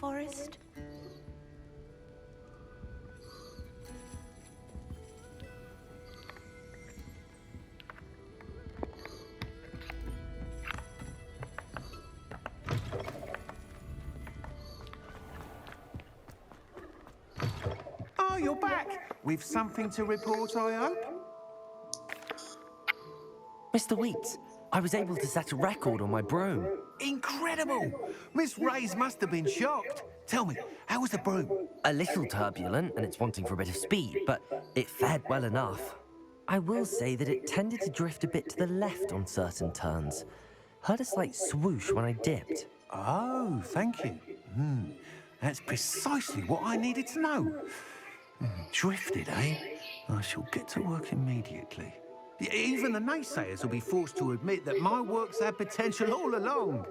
forest? Oh, you're back! With something to report, I hope? Mr. Weeks, I was able to set a record on my broom. Incredible! Miss Reyes must have been shocked. Tell me, how was the broom? A little turbulent and it's wanting for a bit of speed, but it fared well enough. I will say that it tended to drift a bit to the left on certain turns. Heard a slight swoosh when I dipped. Oh, thank you. That's precisely what I needed to know. Drifted, eh? I shall get to work immediately. Even the naysayers will be forced to admit that my work's had potential all along.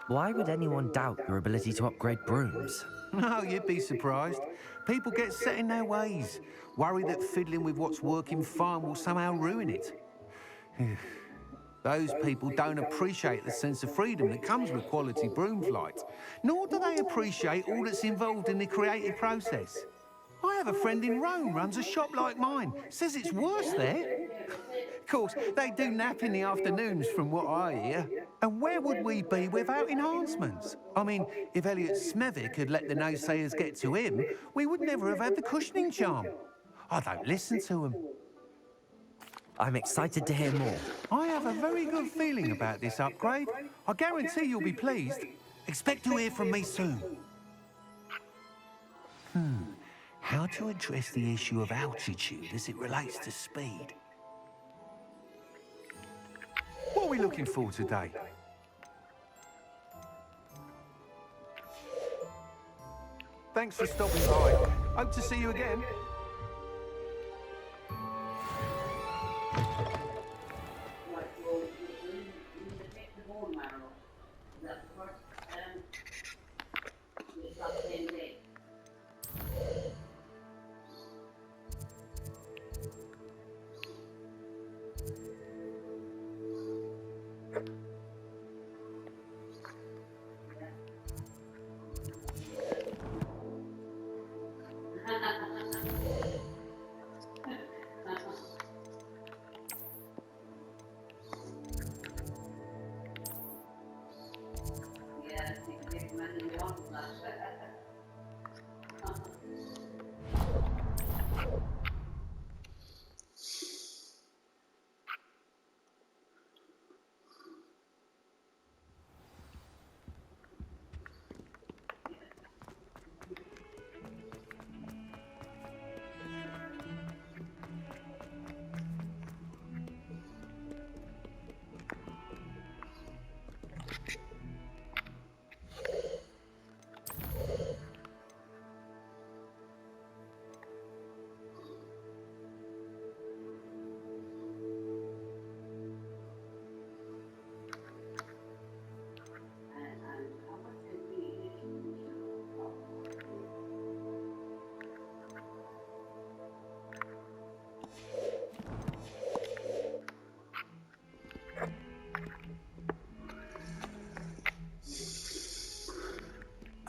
Why would anyone doubt your ability to upgrade brooms? No, you'd be surprised. People get set in their ways, worry that fiddling with what's working fine will somehow ruin it. Those people don't appreciate the sense of freedom that comes with quality broom flight, nor do they appreciate all that's involved in the creative process. I have a friend in Rome runs a shop like mine, says it's worse there. Of course, they do nap in the afternoons from what I hear. And where would we be without enhancements? I mean, if Elliot Smethwick had let the naysayers get to him, we would never have had the cushioning charm. I don't listen to him. I'm excited to hear more. I have a very good feeling about this upgrade. I guarantee you'll be pleased. Expect to hear from me soon. How to address the issue of altitude as it relates to speed? What are we looking for today? Thanks for stopping by. Hope to see you again.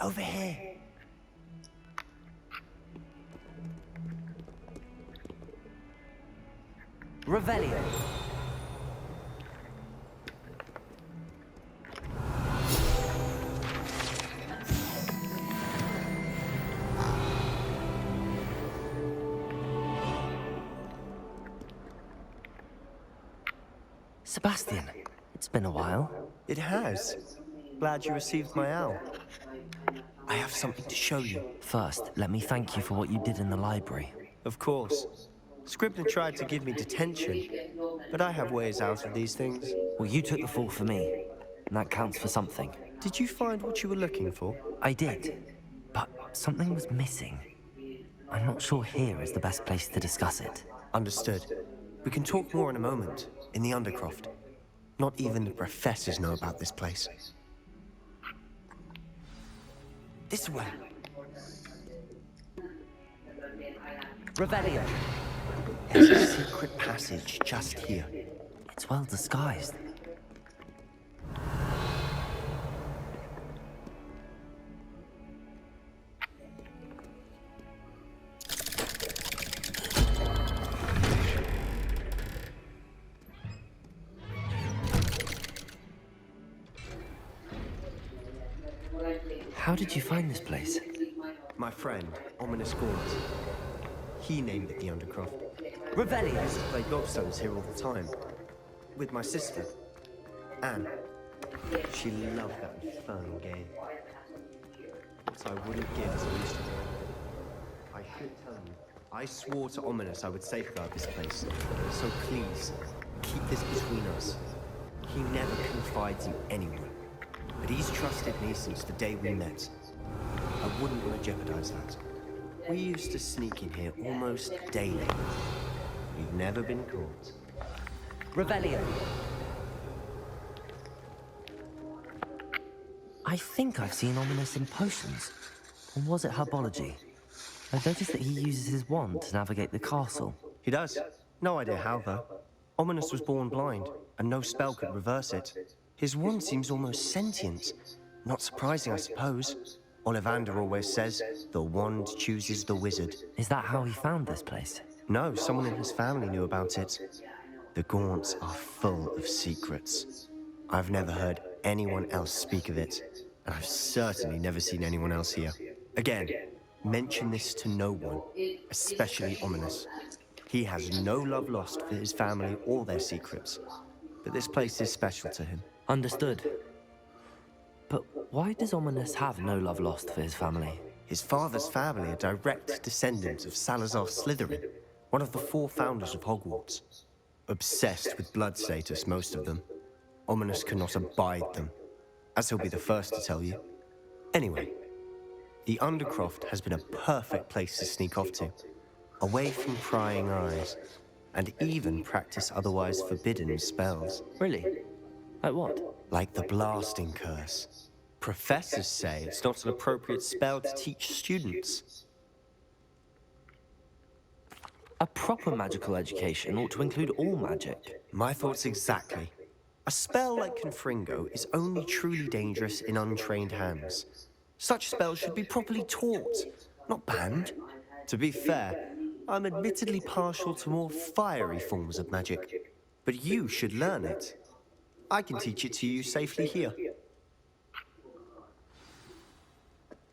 Over here. Revelio. Sebastian, it's been a while. It has. Glad you received my owl. I have something to show you. First, let me thank you for what you did in the library. Of course. Scribner tried to give me detention, but I have ways out of these things. Well, you took the fall for me, and that counts for something. Did you find what you were looking for? I did, but something was missing. I'm not sure here is the best place to discuss it. Understood. We can talk more in a moment, in the Undercroft. Not even the professors know about this place. This way. Revelio. There's a secret passage just here. It's well disguised. How did you find this place? My friend, Ominous Gaunt. He named it the Undercroft. Revelio! I used to play gobstones here all the time. With my sister, Anne. She loved that infernal game. What I wouldn't give as a Easter egg. I should tell you, I swore to Ominous I would safeguard this place. So please, keep this between us. He never confides in anyone. But he's trusted me since the day we met. I wouldn't want to jeopardize that. We used to sneak in here almost daily. We've never been caught. Revelio! I think I've seen Ominous in potions. Or was it herbology? I've noticed that he uses his wand to navigate the castle. He does. No idea how, though. Ominous was born blind, and no spell could reverse it. His wand seems almost sentient. Not surprising, I suppose. Ollivander always says, the wand chooses the wizard. Is that how he found this place? No, someone in his family knew about it. The Gaunts are full of secrets. I've never heard anyone else speak of it, and I've certainly never seen anyone else here. Again, mention this to no one, especially Ominous. He has no love lost for his family or their secrets, but this place is special to him. Understood. But why does Ominous have no love lost for his family? His father's family are direct descendants of Salazar Slytherin, one of the 4 founders of Hogwarts. Obsessed with blood status, most of them. Ominous cannot abide them, as he'll be the first to tell you. Anyway, the Undercroft has been a perfect place to sneak off to, away from prying eyes, and even practice otherwise forbidden spells. Really? Like what? Like the blasting curse. Professors say it's not an appropriate spell to teach students. A proper magical education ought to include all magic. My thoughts exactly. A spell like Confringo is only truly dangerous in untrained hands. Such spells should be properly taught, not banned. To be fair, I'm admittedly partial to more fiery forms of magic, but you should learn it. I can teach it to you safely here.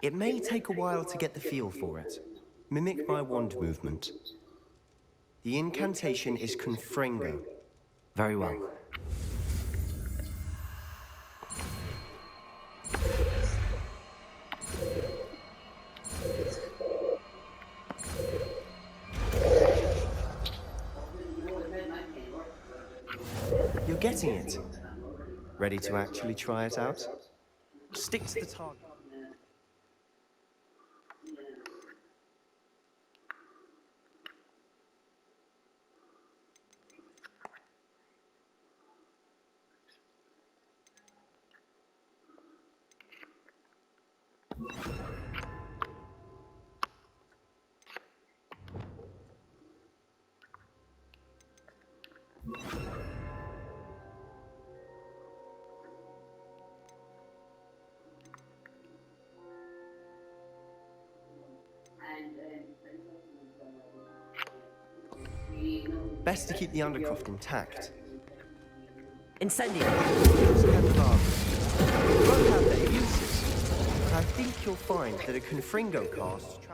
It may take a while to get the feel for it. Mimic my wand movement. The incantation is Confringo. Very well. You're getting it. Ready to actually try it out? Stick to the target. Best to keep the Undercroft intact. Incendio! Both have their uses, but I think you'll find that a Confringo cast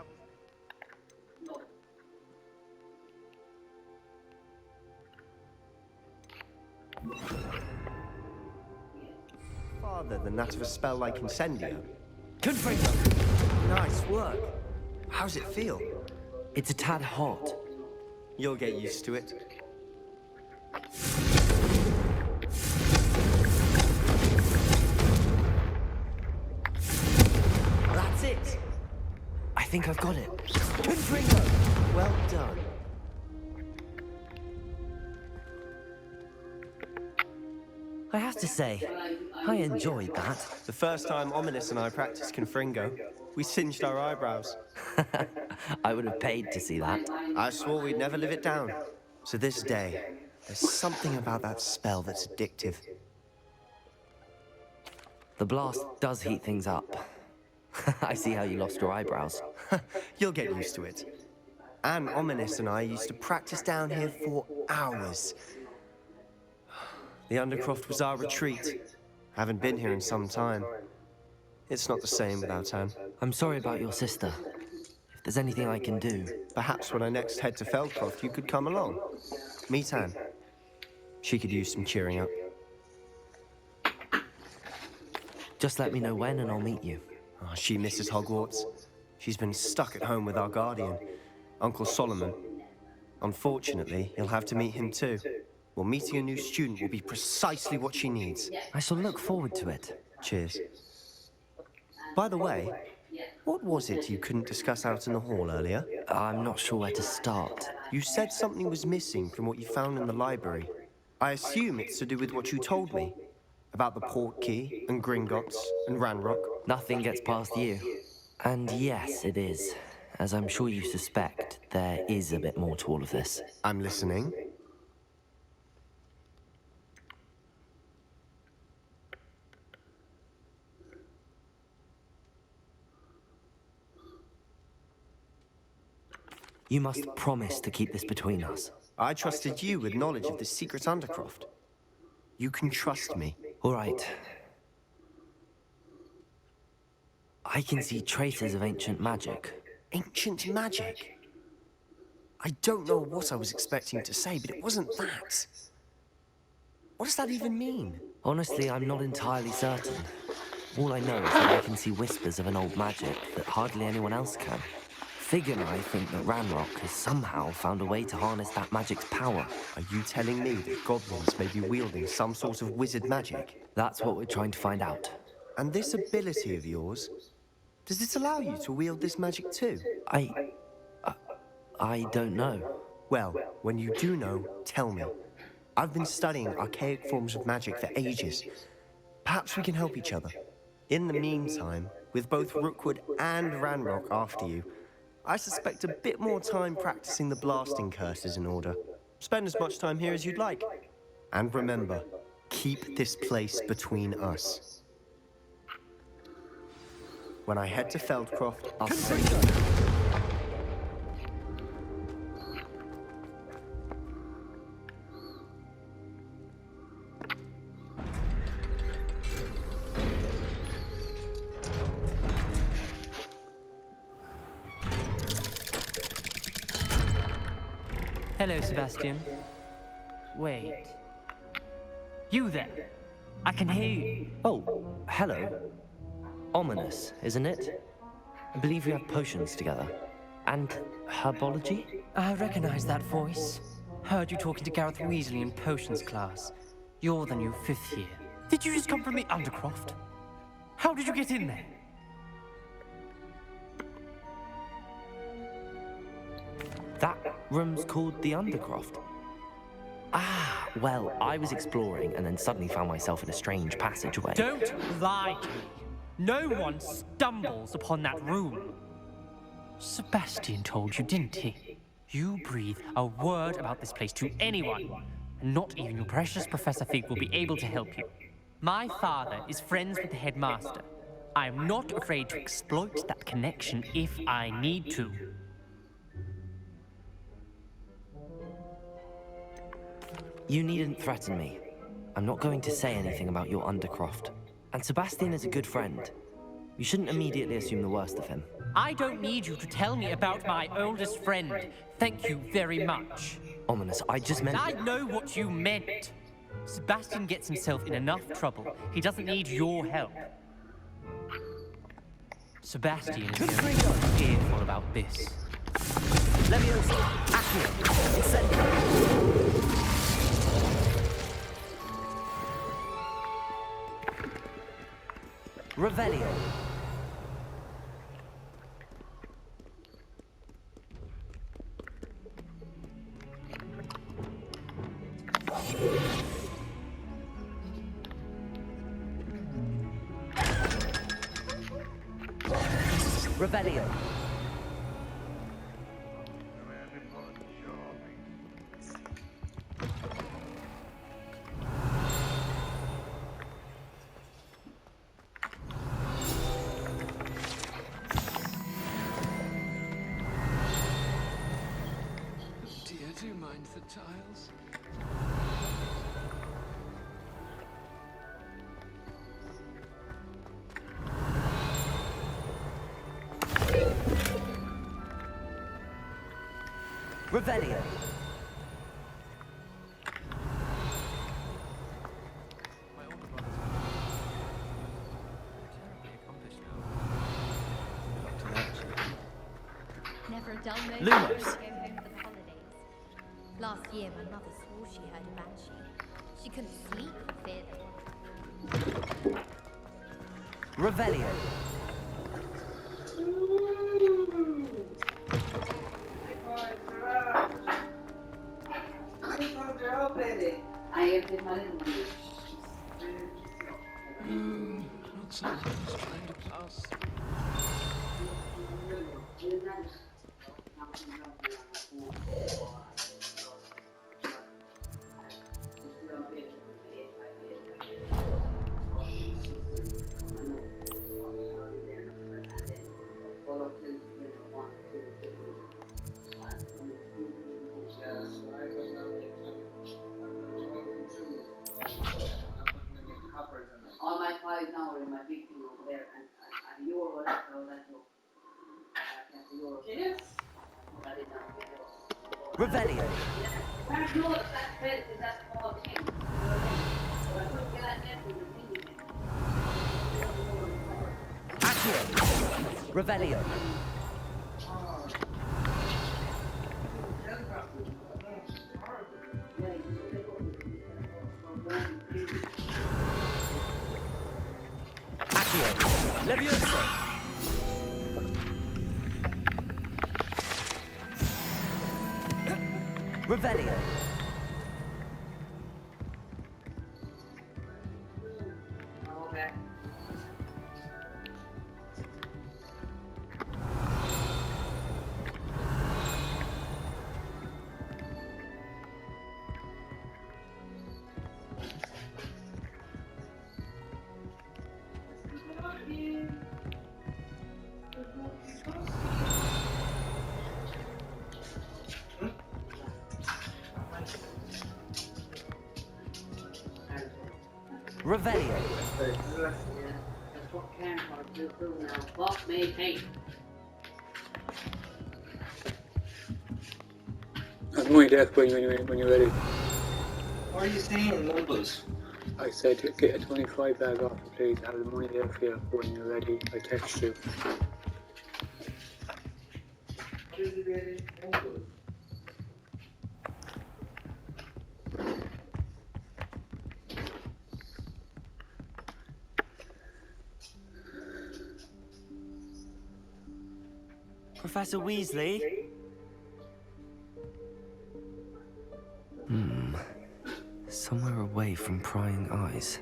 farther than that of a spell like Incendio. Confringo! Nice work. How's it feel? It's a tad hot. You'll get used to it. That's it. I think I've got it. Confringo! Well done. I have to say, I enjoyed that. The first time Ominous and I practiced Confringo, we singed our eyebrows. I would have paid to see that. I swore we'd never live it down. To this day, there's something about that spell that's addictive. The blast does heat things up. I see how you lost your eyebrows. You'll get used to it. Anne, Ominous and I used to practice down here for hours. The Undercroft was our retreat. Haven't been here in some time. It's not the same without Anne. I'm sorry about your sister. If there's anything I can do... Perhaps when I next head to Feldcroft, you could come along. Meet Anne. She could use some cheering up. Just let me know when and I'll meet you. Oh, she misses Hogwarts. She's been stuck at home with our guardian, Uncle Solomon. Unfortunately, you'll have to meet him too. Well, meeting a new student will be precisely what she needs. I shall look forward to it. Cheers. By the way, what was it you couldn't discuss out in the hall earlier? I'm not sure where to start. You said something was missing from what you found in the library. I assume it's to do with what you told me. About the port key, and Gringotts, and Ranrock. Nothing gets past you. And yes, it is. As I'm sure you suspect, there is a bit more to all of this. I'm listening. You must promise to keep this between us. I trusted you with knowledge of the secret Undercroft. You can trust me. All right. I can see traces of ancient magic. Ancient magic? I don't know what I was expecting to say, but it wasn't that. What does that even mean? Honestly, I'm not entirely certain. All I know is that I can see whispers of an old magic that hardly anyone else can. Fig and I think that Ranrock has somehow found a way to harness that magic's power. Are you telling me that goblins may be wielding some sort of wizard magic? That's what we're trying to find out. And this ability of yours, does it allow you to wield this magic too? I don't know. Well, when you do know, tell me. I've been studying archaic forms of magic for ages. Perhaps we can help each other. In the meantime, with both Rookwood and Ranrock after you, I suspect a bit more time practicing the blasting curse is in order. Spend as much time here as you'd like. And remember, keep this place between us. When I head to Feldcroft, I'll say... Hello, Sebastian. Wait. You there? I can hear you. Oh, hello. Ominous, isn't it? I believe we have potions together. And herbology? I recognize that voice. Heard you talking to Gareth Weasley in potions class. You're the new 5th year. Did you just come from the Undercroft? How did you get in there? That room's called the Undercroft. Ah, well, I was exploring and then suddenly found myself in a strange passageway. Don't lie to me. No one stumbles upon that room. Sebastian told you, didn't he? You breathe a word about this place to anyone, and not even your precious Professor Fig will be able to help you. My father is friends with the headmaster. I am not afraid to exploit that connection if I need to. You needn't threaten me. I'm not going to say anything about your Undercroft. And Sebastian is a good friend. You shouldn't immediately assume the worst of him. I don't need you to tell me about my oldest friend. Thank you very much. Ominous, I just meant... I know what you meant. Sebastian gets himself in enough trouble. He doesn't need your help. Sebastian is fearful about this. Leviosa! Accio! Incendio! Revelio! Revelio! Do you mind the tiles? Revelio. My older brother's terribly accomplished now. Never a dull moment Lumos. to go home for the holidays. Last year, my mother swore she heard a banshee. She couldn't sleep for fear that Revelio. Not someone who's trying to pass. All my files now are in my big thing over there, and euro, that's all that look. Yes. Revelio. Where do that bed is that small thing? So I couldn't get that net with the thing in it. Accio. Revelio. Accio. Levioso. Revelio. Okay. Revelio. That's what Karen wants to do now. Boss me cake. Have money there for you when you're ready. What are you saying, Mumbles? I said get a 25 bag off, please. Have the money there for you when you're ready. I text you. What is it really? Mumbles? Professor Weasley? Somewhere away from prying eyes.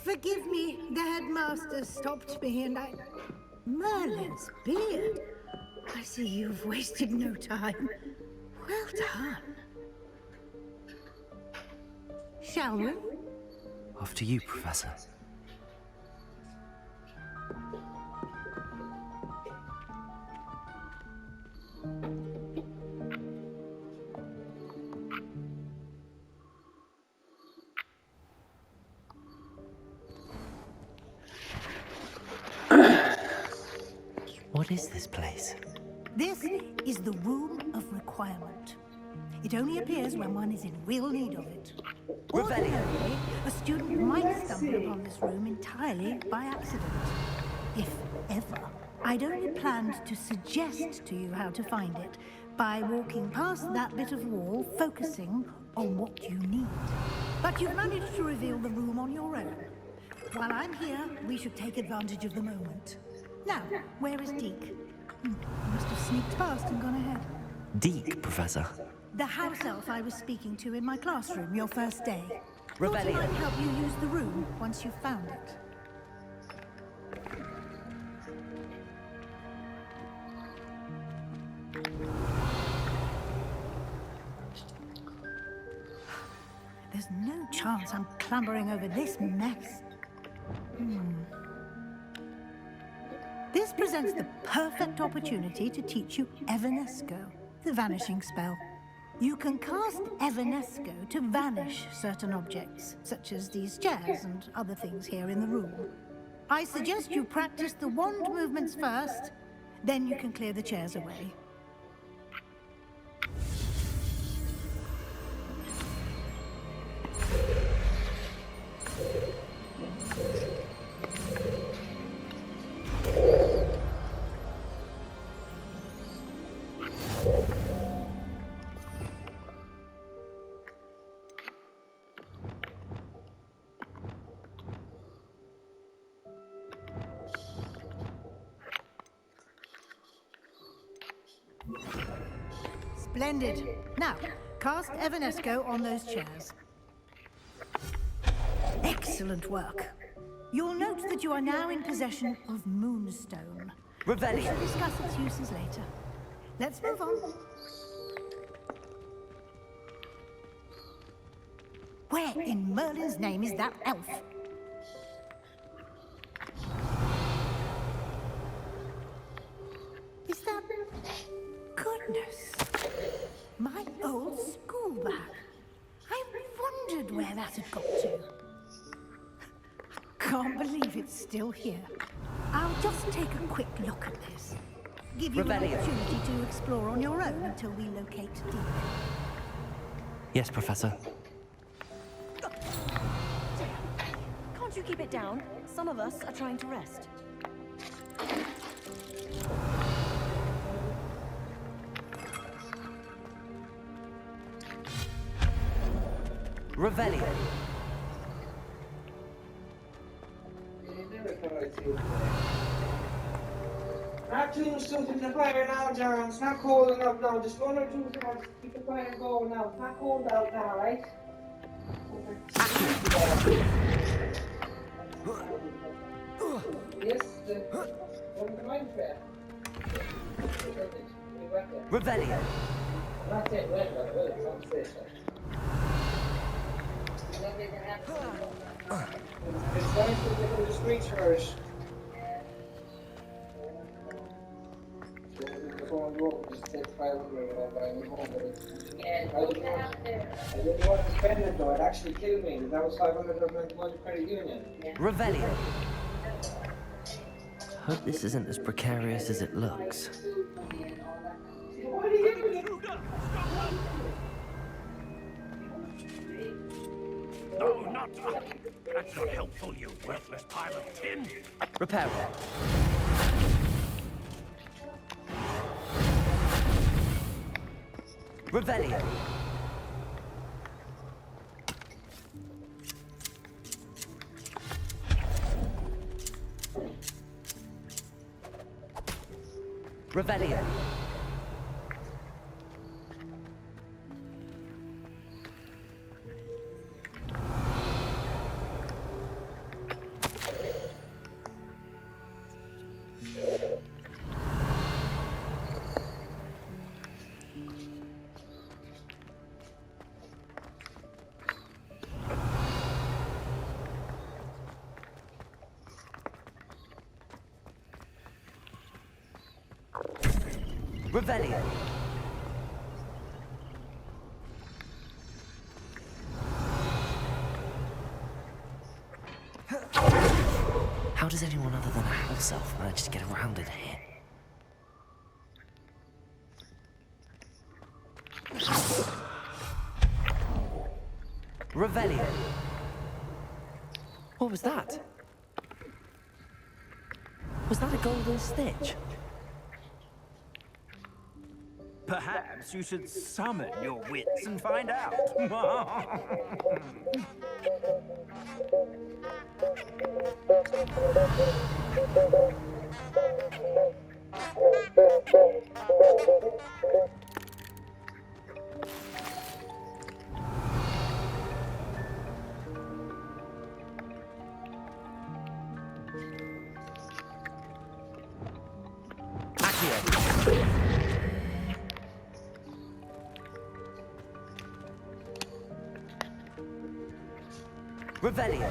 Forgive me, the headmaster stopped me and I... Merlin's beard. I see you've wasted no time. Well done. Shall we? After you, Professor. What is this place? This is the Room of Requirement. It only appears when one is in real need of it. Ordinarily, a student might stumble upon this room entirely by accident. If ever. I'd only planned to suggest to you how to find it by walking past that bit of wall, focusing on what you need. But you've managed to reveal the room on your own. While I'm here, we should take advantage of the moment. Now, where is Deke? He must have sneaked past and gone ahead. Deke, Professor. The house elf I was speaking to in my classroom your first day. Thought he Revelio. might help you use the room once you've found it. There's no chance I'm clambering over this mess. This presents the perfect opportunity to teach you Evanesco, the vanishing spell. You can cast Evanesco to vanish certain objects, such as these chairs and other things here in the room. I suggest you practice the wand movements first, then you can clear the chairs away. Splendid. Now, cast Evanesco on those chairs. Excellent work. You'll note that you are now in possession of Moonstone. Revelio. We shall discuss its uses later. Let's move on. Where in Merlin's name is that elf? Is that... Goodness. My old school bag. I wondered where that had got to. Can't believe it's still here. I'll just take a quick look at this. Give you an opportunity to explore on your own until we locate Deep. Yes, Professor. Can't you keep it down? Some of us are trying to rest. Revelio. Not too much stuff in the fire now, John. It's not cold enough now. Just one or two things. Keep the fire going now. It's not cold out now, right? Yes, the Minecraft. Revelio. Not saying wet, but it's unsafe. Nothing can happen. It's nice to get the streets first. Just take 500 and I'll buy a new home, but I didn't want to spend it though, it actually killed me. That was 500 of my credit union. Revelio. Hope this isn't as precarious as it looks. No, not that. That's not helpful, you worthless pile of tin. Repair it. Revelio. Revelio. Revelio. How does anyone other than a house elf manage to get around in here? Revelio. What was that? Was that a golden stitch? Perhaps you should summon your wits and find out. Revelio.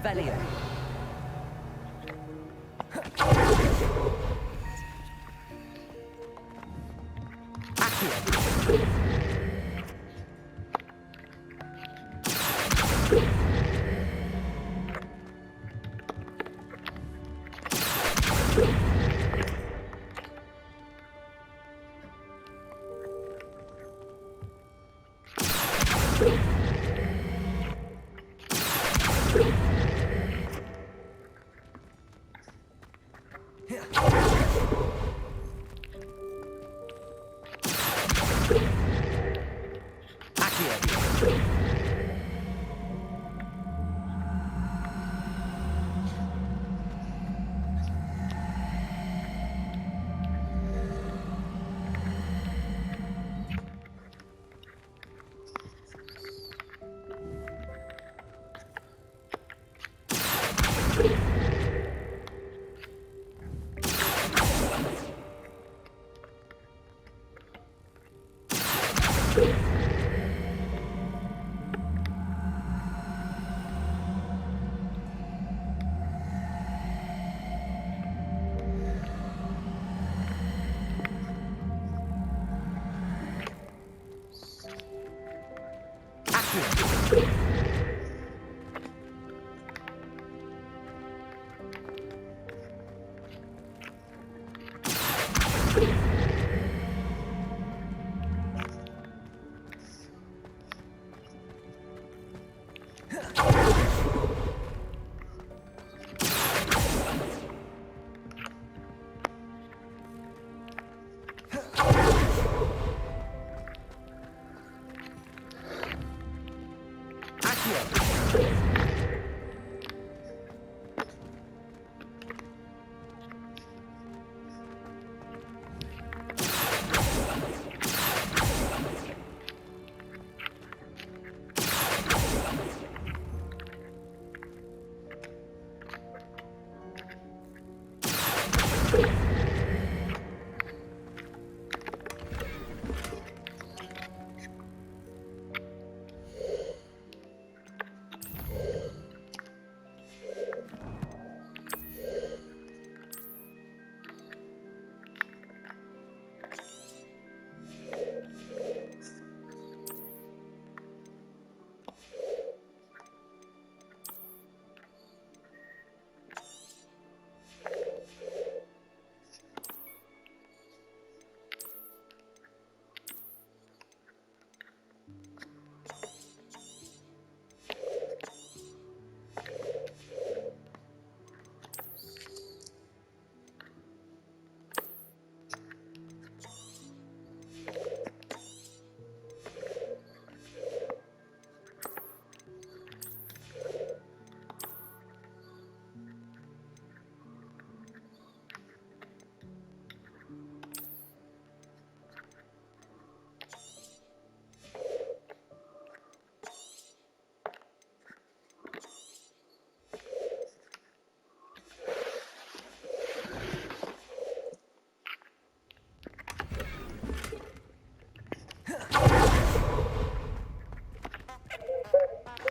Revelio.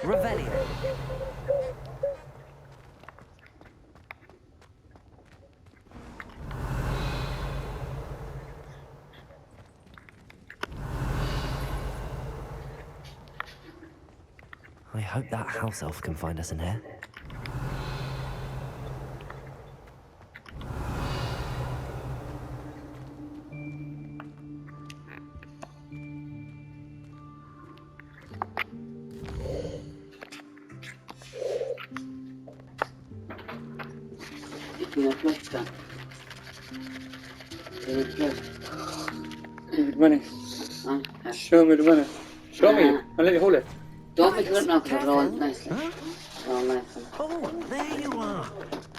Revelio. I hope that house elf can find us in here. The money. Show me the money. Show me. I'll let you hold it. Don't pick it up now because I'll roll it nicely. Roll nicely. Oh, there you are.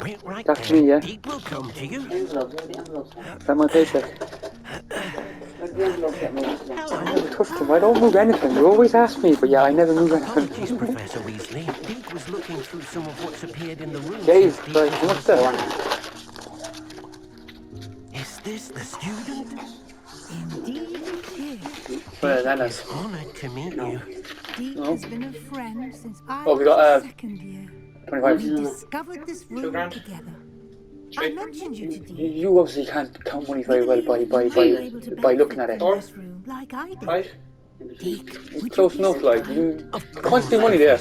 Wait right That's there. me, yeah. Deep will come to you. Envelopes, where are the envelopes? Is that my paycheck? Where's the envelopes get moved? I never touched them. I don't move anything. You always ask me, but yeah, I never move anything. Apologies, Professor Weasley. Deep was looking through some of what's appeared in the room. Dave, since Deep right, was what's on that? Is this the student? Indeed it is. Where that It's is? honored to meet you. Deep has been a friend since I Oh, we was got in second year. What We is it? discovered this room together. I mentioned you to Dee. You obviously can't count money very well by looking at it. From this room, like I did. Right? Deke, It's would close you be enough, so like, kind? you can't spend money there.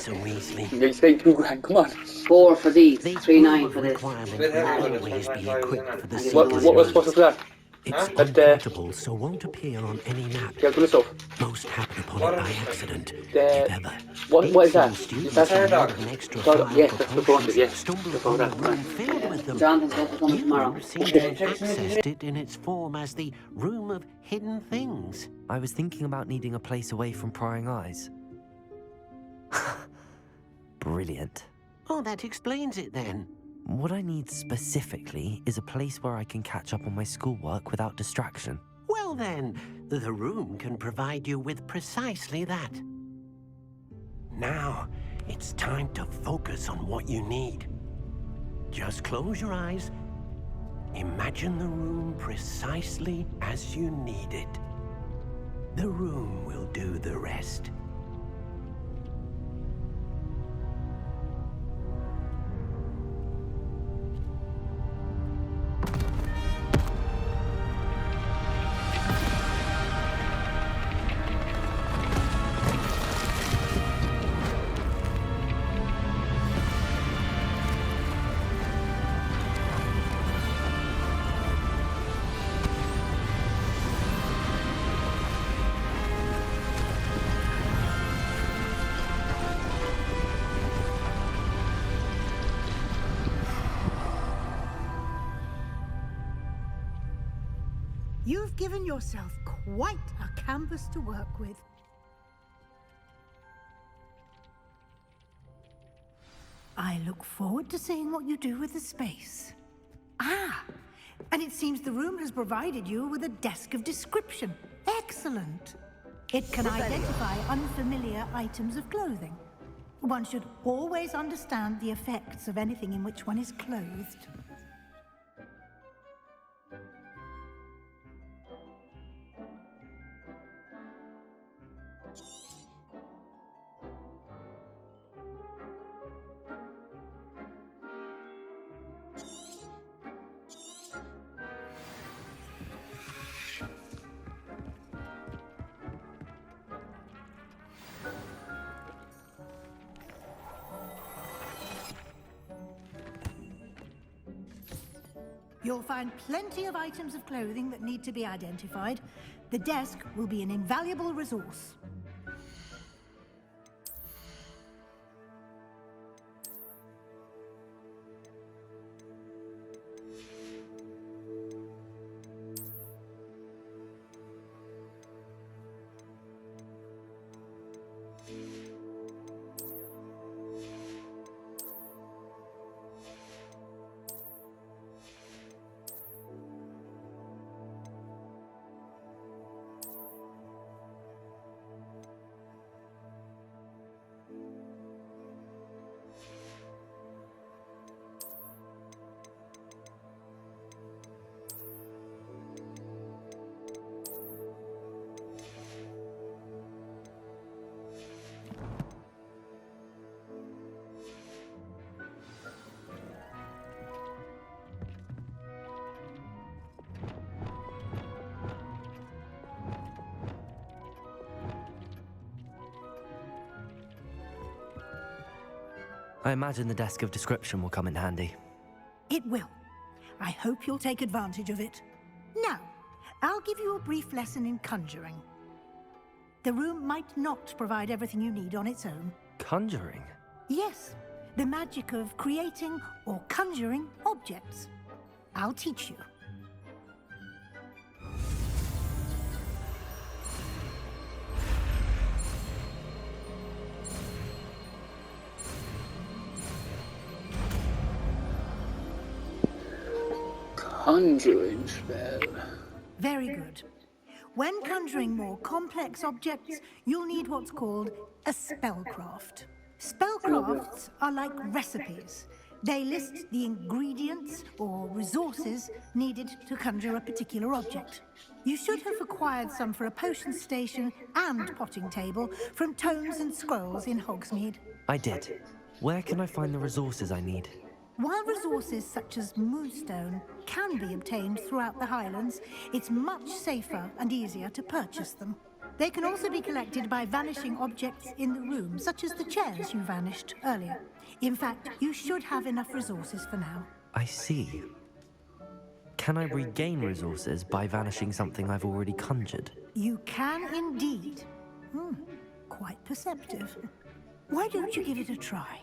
You say 2 grand, come on. 4 for these, This 3.9 room of for this. requirement Bit heavy, will but it's always be 1.5, equipped isn't for it? the I didn't What seeker's know was it. supposed needs. to that? It's But, unportable, so won't appear on any map. Get to the stuff. Most happen upon What it by is it? accident, The- if ever. what is that? Some Is students that who Paradox? wanted an extra Paradox, file yes, for that's the front, potions yes. stumble That's upon the all that, room right. filled with them. Jonathan's supposed to come tomorrow. You seem to have accessed it in its form as the Room of Hidden Things. I was thinking about needing a place away from prying eyes. Brilliant. Oh, that explains it then. What I need specifically is a place where I can catch up on my schoolwork without distraction. Well then, the room can provide you with precisely that. Now, it's time to focus on what you need. Just close your eyes. Imagine the room precisely as you need it. The room will do the rest. You've given yourself quite a canvas to work with. I look forward to seeing what you do with the space. Ah, and it seems the room has provided you with a desk of description. Excellent. It can identify unfamiliar items of clothing. One should always understand the effects of anything in which one is clothed. You'll find plenty of items of clothing that need to be identified. The desk will be an invaluable resource. I imagine the desk of description will come in handy. It will. I hope you'll take advantage of it. Now, I'll give you a brief lesson in conjuring. The room might not provide everything you need on its own. Conjuring? Yes, the magic of creating or conjuring objects. I'll teach you. Conjuring spell. Very good. When conjuring more complex objects, you'll need what's called a spellcraft. Spellcrafts are like recipes. They list the ingredients or resources needed to conjure a particular object. You should have acquired some for a potion station and potting table from tomes and scrolls in Hogsmeade. I did. Where can I find the resources I need? While resources such as moonstone can be obtained throughout the Highlands, it's much safer and easier to purchase them. They can also be collected by vanishing objects in the room, such as the chairs you vanished earlier. In fact, you should have enough resources for now. I see. Can I regain resources by vanishing something I've already conjured? You can indeed. Quite perceptive. Why don't you give it a try?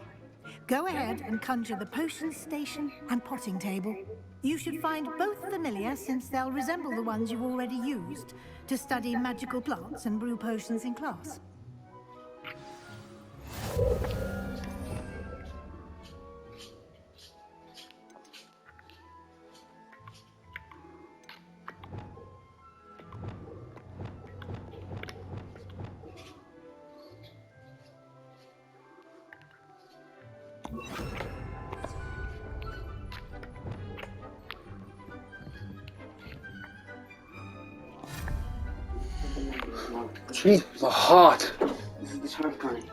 Go ahead and conjure the potion station and potting table. You should find both familiar, since they'll resemble the ones you've already used to study magical plants and brew potions in class. Jeez, my heart. This is the terrifying.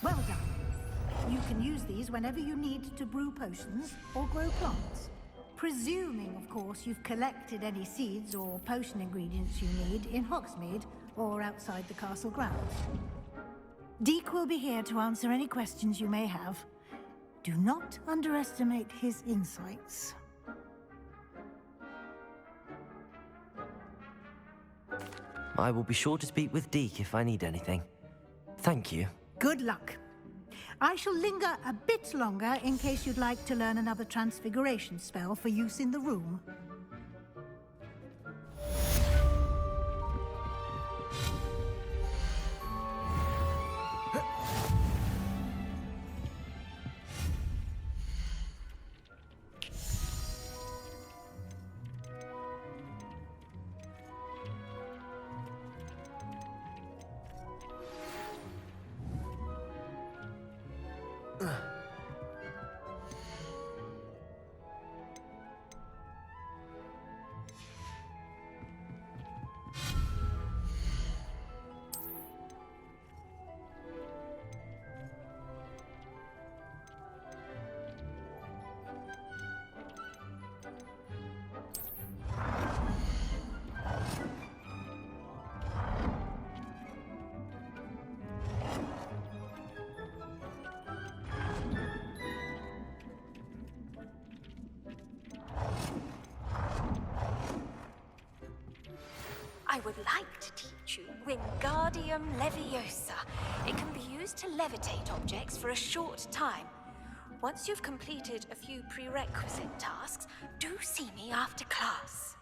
Well done. You can use these whenever you need to brew potions or grow plants. Presuming, of course, you've collected any seeds or potion ingredients you need in Hogsmeade or outside the castle grounds. Deek will be here to answer any questions you may have. Do not underestimate his insights. I will be sure to speak with Deek if I need anything. Thank you. Good luck. I shall linger a bit longer in case you'd like to learn another transfiguration spell for use in the room. I would like to teach you Wingardium Leviosa. It can be used to levitate objects for a short time. Once you've completed a few prerequisite tasks, do see me after class.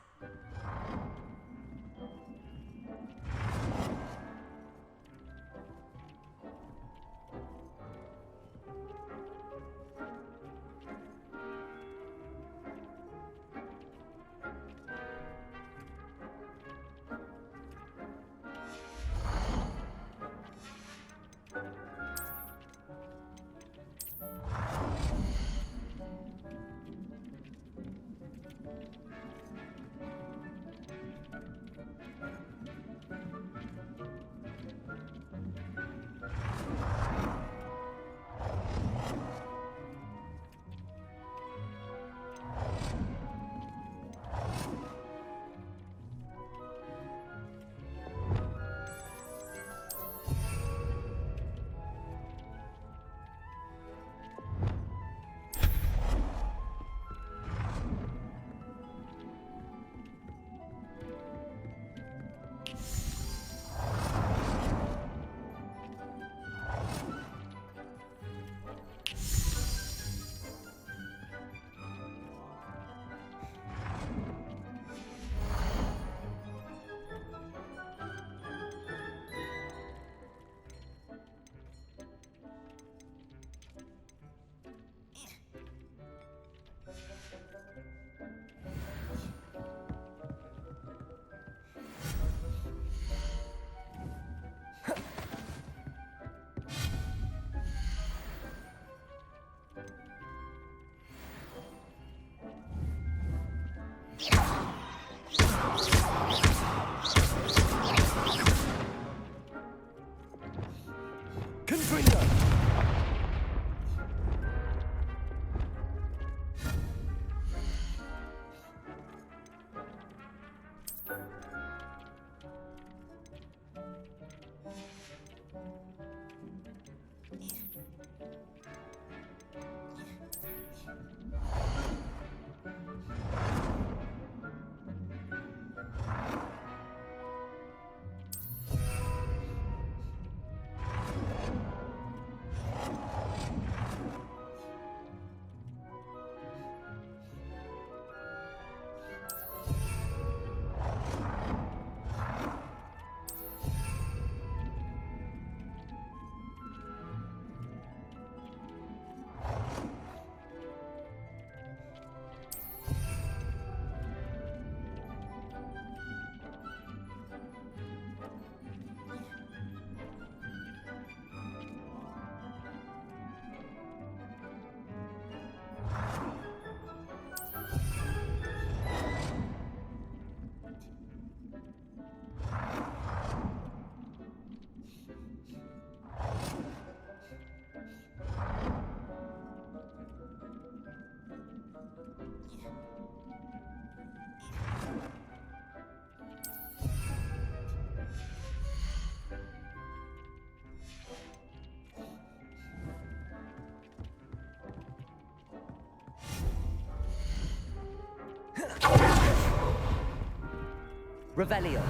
Revelio.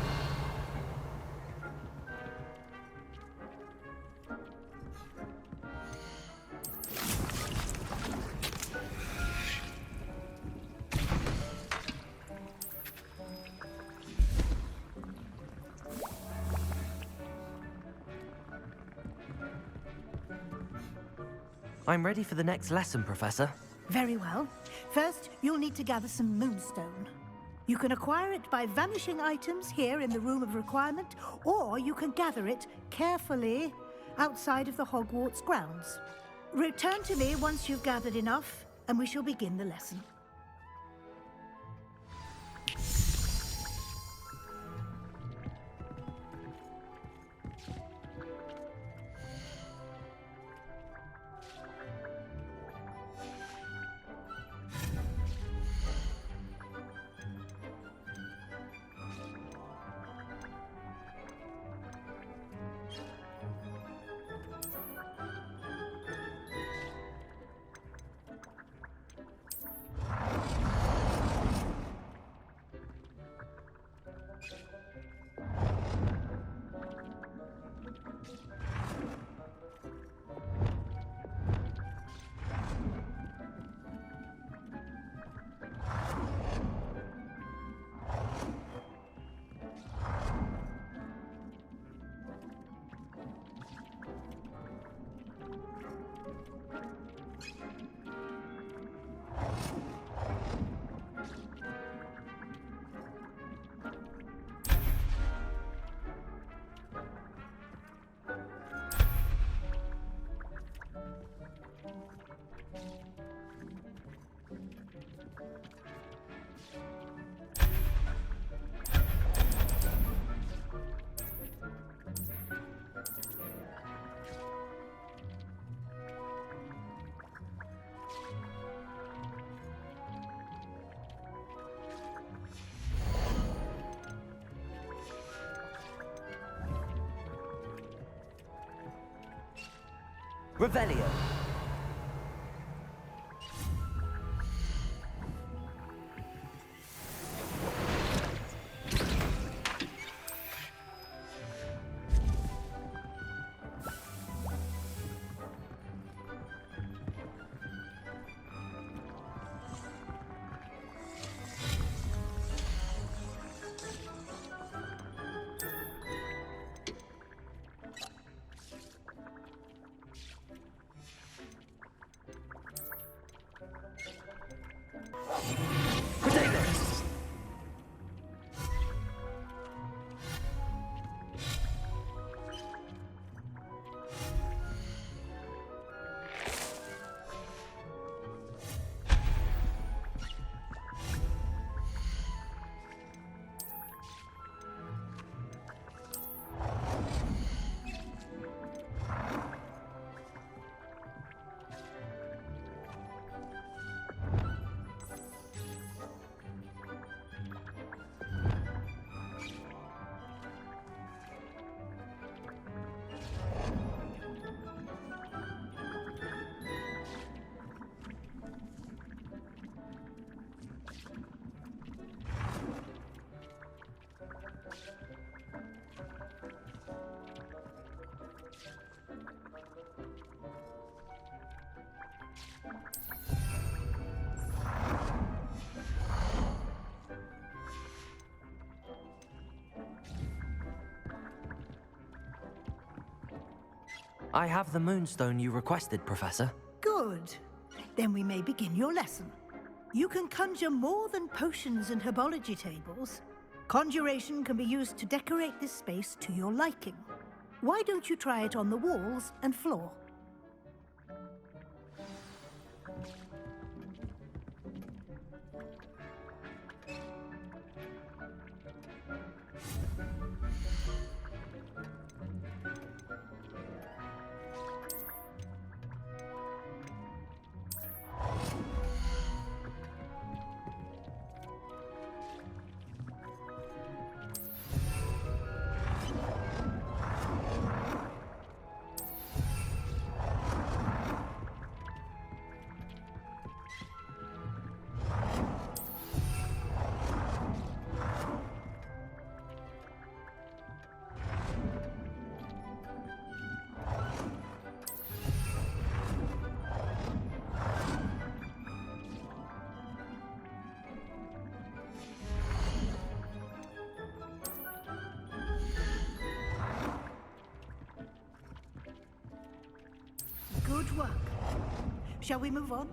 I'm ready for the next lesson, Professor. Very well. First, you'll need to gather some moonstone. You can acquire it by vanishing items here in the Room of Requirement, or you can gather it carefully outside of the Hogwarts grounds. Return to me once you've gathered enough, and we shall begin the lesson. Revelio. I have the moonstone you requested, Professor. Good. Then we may begin your lesson. You can conjure more than potions and herbology tables. Conjuration can be used to decorate this space to your liking. Why don't you try it on the walls and floor? Good work. Shall we move on?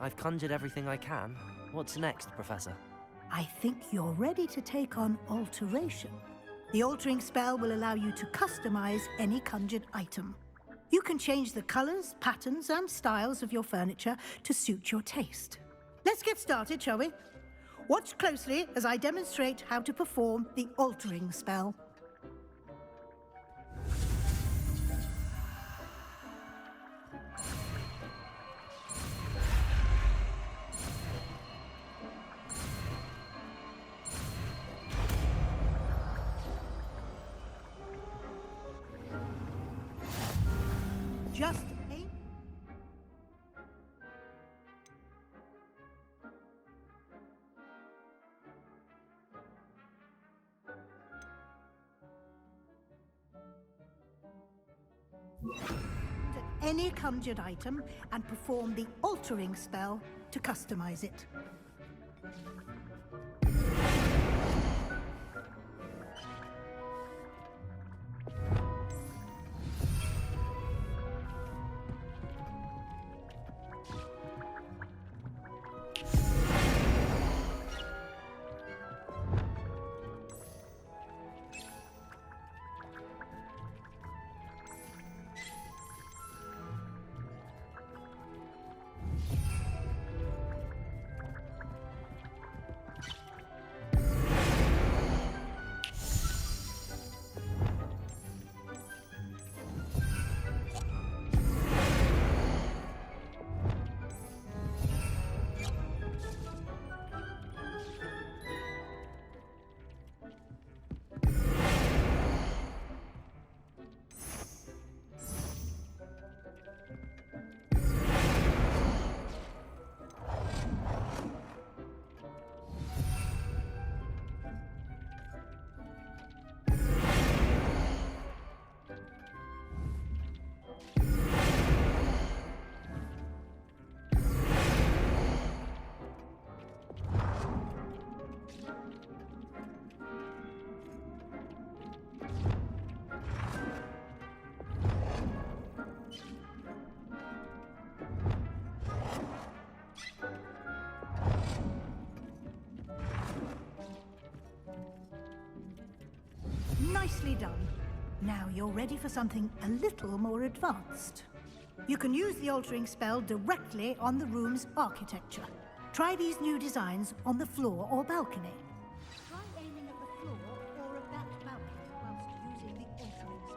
I've conjured everything I can. What's next, Professor? I think you're ready to take on alteration. The altering spell will allow you to customize any conjured item. You can change the colors, patterns, and styles of your furniture to suit your taste. Let's get started, shall we? Watch closely as I demonstrate how to perform the altering spell. just aim. At any conjured item and perform the altering spell to customize it. Nicely done. Now you're ready for something a little more advanced. You can use the altering spell directly on the room's architecture. Try these new designs on the floor or balcony. Try aiming at the floor or at that balcony whilst using the altering spell.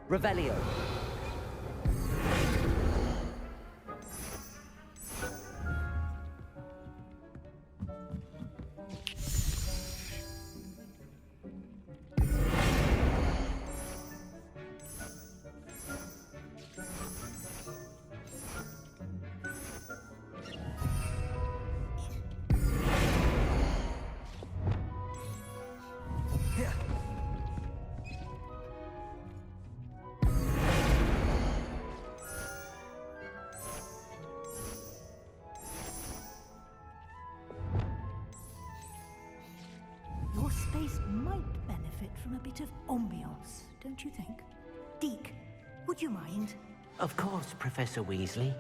Revelio. Your space might benefit from a bit of ambiance, don't you think? Deke, would you mind? Of course, Professor Weasley.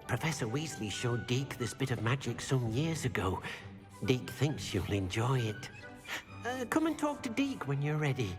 Professor Weasley showed Deke this bit of magic some years ago. Deke thinks you'll enjoy it. Come and talk to Deke when you're ready.